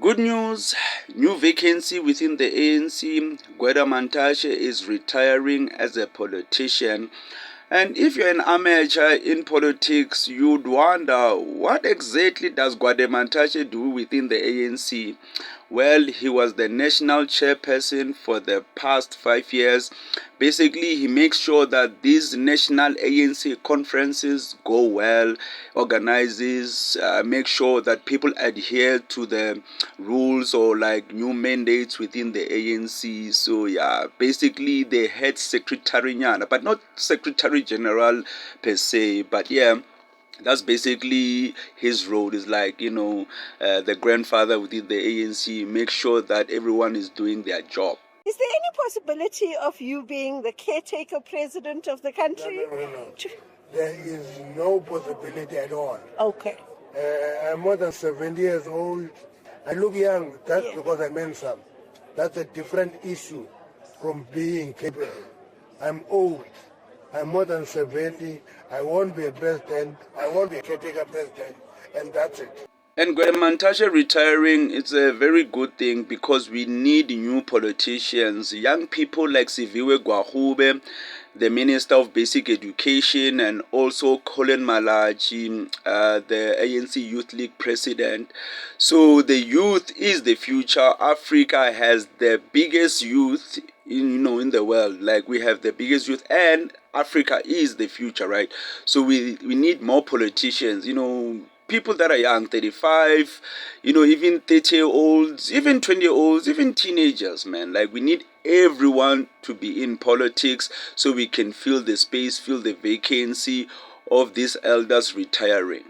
Good news, new vacancy within the ANC. Gwede Mantashe is retiring as a politician. And if you're an amateur in politics, you'd wonder, what exactly does Gwede Mantashe do within the ANC? Well, he was the national chairperson for the past 5 years. Basically, he makes sure that these national ANC conferences go well, organizes, make sure that people adhere to the rules or like new mandates within the ANC. So yeah, basically the head secretary, but not secretary general per se, but yeah, that's basically his role. Is like, the grandfather within the ANC, make sure that everyone is doing their job. Is there any possibility of you being the caretaker president of the country? No. There is no possibility at all. Okay. I'm more than 70 years old. I look young. That's because I'm handsome. That's a different issue from being capable. I'm old. I'm more than 70. I won't be a president. I won't be a caretaker president. And that's it. And Gwede Mantashe retiring, it's a very good thing because we need new politicians, young people like Siviwe Gwahube, the Minister of Basic Education, and also Colin Malachi, the ANC Youth League president. So the youth is the future. Africa has the biggest youth in the world. Like, we have the biggest youth, and Africa is the future, right? So we need more politicians, people that are young, 35, even 30-year-olds, even 20-year-olds, even teenagers, man. Like, we need everyone to be in politics so we can fill the space, fill the vacancy of these elders retiring.